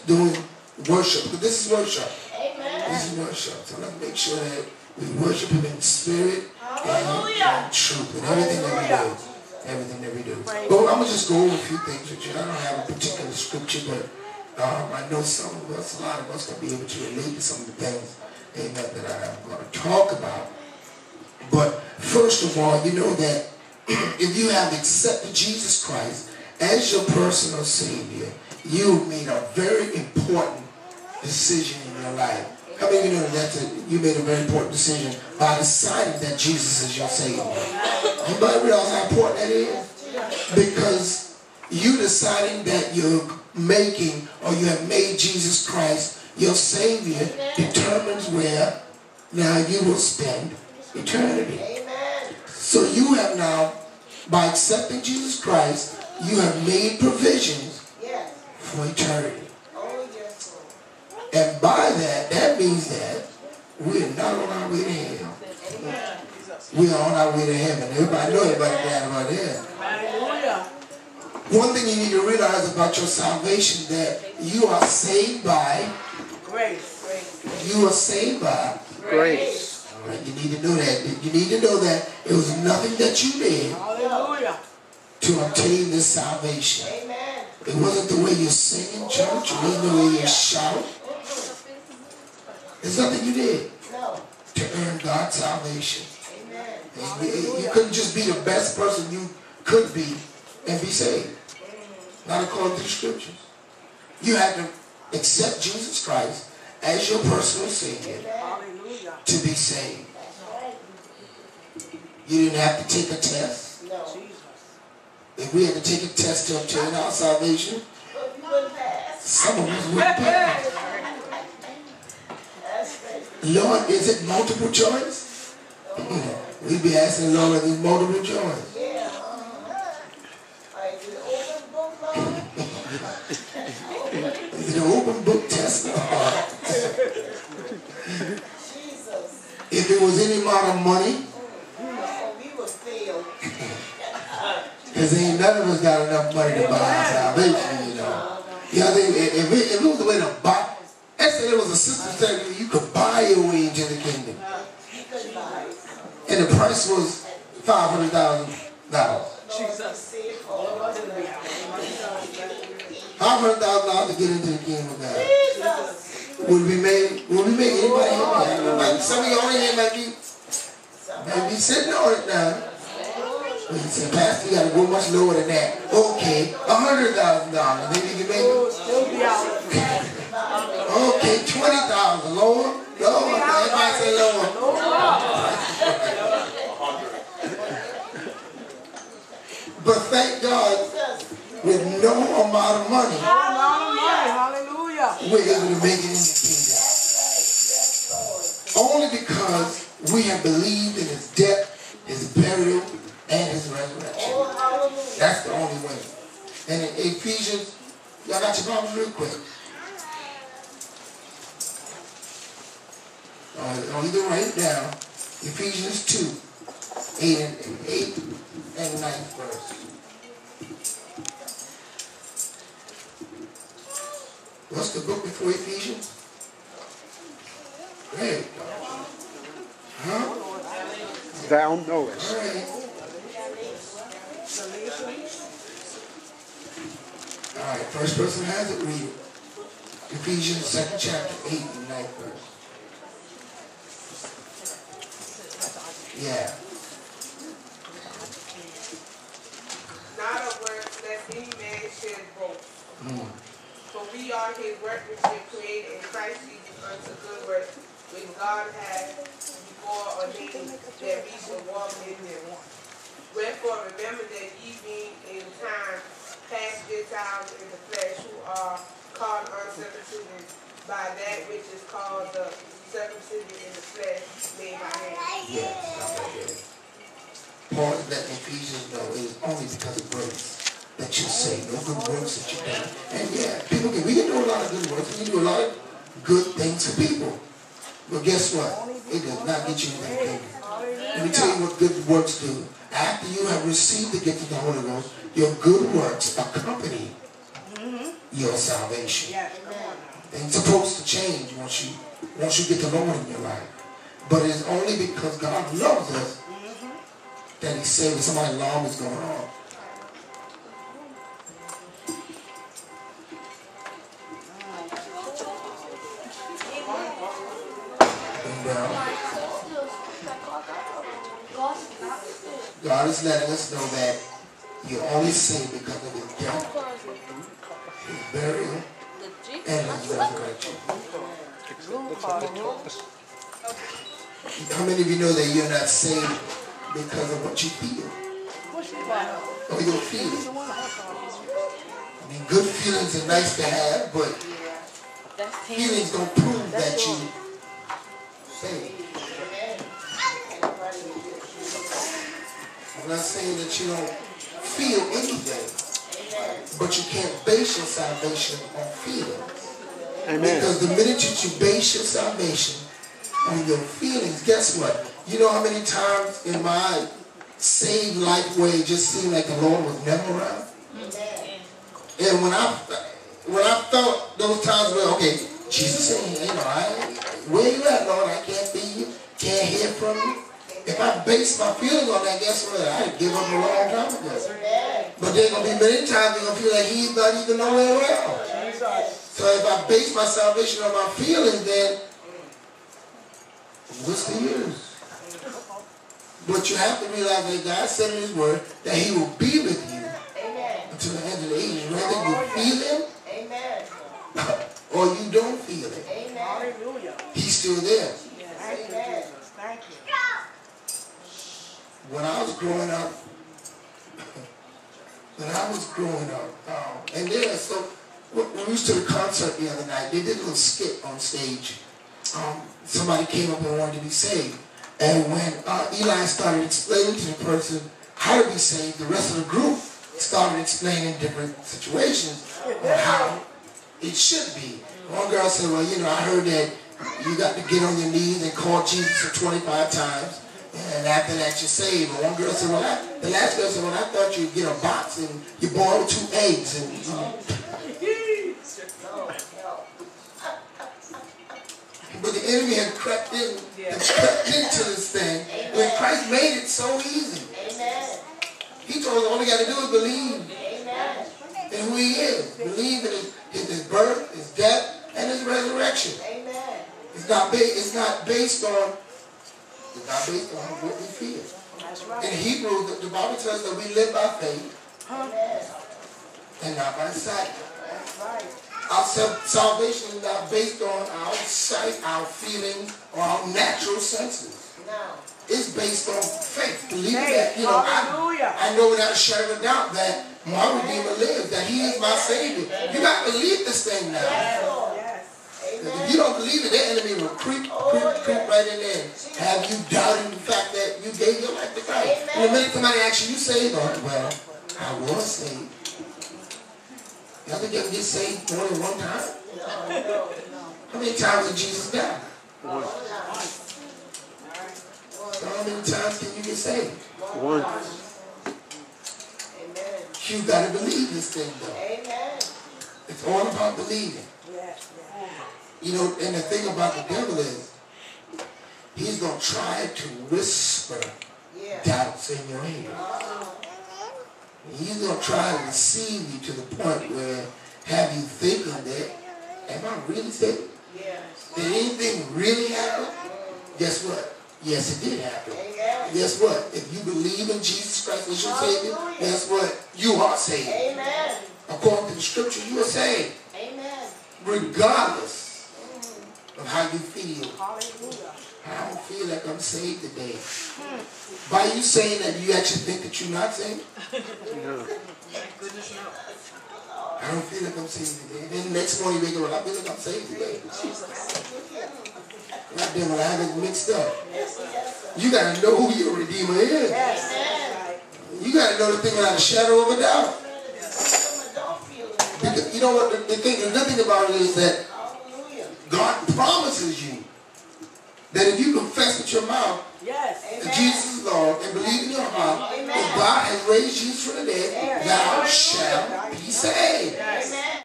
doing worship. But this is worship. Amen. This is worship. So let's make sure that we worship Him in spirit and truth and everything that we do. Everything that we do. But I'm going to just go over a few things with you. I don't have a particular scripture, but I know some of us, a lot of us, will be able to relate to some of the things, amen, that I'm going to talk about. But first of all, you know that if you have accepted Jesus Christ as your personal Savior, you made a very important decision in your life. How many of you know that you made a very important decision by deciding that Jesus is your Savior? Anybody realize how important that is? Because you deciding that you're making or you have made Jesus Christ your Savior determines where now you will spend eternity. So you have now, by accepting Jesus Christ, you have made provisions for eternity. And by that, that means that we are not on our way to hell. We are on our way to heaven. Everybody know everybody down about there. One thing you need to realize about your salvation, that you are saved by grace. You are saved by grace. All right, you need to know that. You need to know that it was nothing that you did to obtain this salvation. It wasn't the way you sing in church. It wasn't the way you shout. It's nothing you did to earn God's salvation. You couldn't just be the best person you could be and be saved. Not according to the scriptures. You had to accept Jesus Christ as your personal Savior to be saved. You didn't have to take a test. If we had to take a test to obtain our salvation, some of us wouldn't pass. Lord, is it multiple choice? We'd be asking the Lord, is it multiple choice? Is it an open book test? If it was any amount of money, because ain't none of us got enough money to buy our salvation, you know. Yeah, if it was the way to buy, let's say there was a system saying you could buy your way into the kingdom. And the price was $500,000. $500,000 to get into the kingdom of God. Would we make anybody happy? Some of y'all in here might be sitting on it now. He said, Pastor, you got to go much lower than that. Okay, $100,000. Maybe you can make it. Okay, $20,000. Lord. Everybody say Lord. But thank God, with no amount of money, we're able to make it in the kingdom. Only because we have believed in His death, His burial, and His resurrection. That's the only way. And in Ephesians, y'all got your Bibles real quick. You can write it down. Ephesians 2, 8 and 9th verse. What's the book before Ephesians? Great. Huh? Thou knowest. All right. All right, first person has it, read it. Ephesians 2nd chapter, 8 and 9th verse. Yeah. Not of works, lest any man should boast. For we are His workmanship, created in Christ Jesus unto good works, which God hath before ordained that we should walk in them. Wherefore remember that ye being in time past Gentiles in the flesh, who are called uncircumcision by that which is called the circumcision in the flesh made by hands. Yes. Paul is letting Ephesians know it is only because of grace that you say, no good works that you've done. And yeah, we can do a lot of good works. We can do a lot of good things for people. But guess what? It does not get you into the kingdom. Let me tell you what good works do. After you have received the gift of the Holy Ghost, your good works accompany your salvation. Yes, come on now. It's supposed to change once you get the Lord in your life. But it's only because God loves us that He saved us. Somebody's alarm is going on. God is letting us know that you're only saved because of His death, His burial, and His resurrection. How many of you know that you're not saved because of what you feel? Or your feelings? I mean, good feelings are nice to have, but feelings don't prove that you saved. I'm not saying that you don't feel anything, but you can't base your salvation on feelings. Amen. Because the minute that you base your salvation on your feelings, guess what? You know how many times in my saved life where it just seemed like the Lord was never around? And when I felt those times where, okay, Jesus said, where you at, Lord? I can't see you, can't hear from you. If I base my feelings on that, guess what? I'd give up a long time ago. But there's going to be many times you're going to feel like He's not even nowhere around. So if I base my salvation on my feelings, then what's the use? But you have to realize that God said in His Word that He will be with you until the end of the age. Whether you feel Him or you don't feel Him, He's still there. Thank you. When I was growing up, and then so when we used to the concert the other night, they did a little skit on stage. Somebody came up and wanted to be saved. And when Eli started explaining to the person how to be saved, the rest of the group started explaining different situations on how it should be. One girl said, well, I heard that you got to get on your knees and call Jesus 25 times. And after that, you're saved. And one girl said, the last girl said, I thought you'd get a box and you boil 2 eggs. And, But the enemy had crept into this thing when Christ made it so easy. He told us all you got to do is believe in who He is. Believe in his birth, His death, and His resurrection. It's not based on what we feel. In Hebrews, the Bible tells us that we live by faith and not by sight. Our salvation is not based on our sight, our feelings, or our natural senses. It's based on faith. Believing that, I know without a shadow of a doubt that my Redeemer lives, that He is my Savior. You got to believe this thing now. If you don't believe it, the enemy will creep right in there. Have you doubted the fact that you gave your life to Christ? And the minute somebody asks you saved, well, I was saved. You ever get saved more than one time? How many times did Jesus die? So how many times can you get saved? One. You got to believe this thing, though. It's all about believing. And the thing about the devil is, he's going to try to whisper doubts in your ear. He's going to try to deceive you to the point where have you thinking that, am I really saved? Did anything really happen? Guess what? Yes, it did happen. Guess what? If you believe in Jesus Christ as your Savior, guess what? You are saved. According to the Scripture, you are saved. Regardless of how you feel. I don't feel like I'm saved today. By you saying that, you actually think that you're not saved? No. I don't feel like I'm saved today. Then the next morning you wake up, I feel like I'm saved today. God damn it, I have it mixed up. You got to know who your Redeemer is. You got to know the thing without a shadow of a doubt. Because you know what, the good thing about it is that God promises you that if you confess with your mouth that Jesus is Lord and believe in your heart that God has raised Jesus from the dead, thou shalt be saved.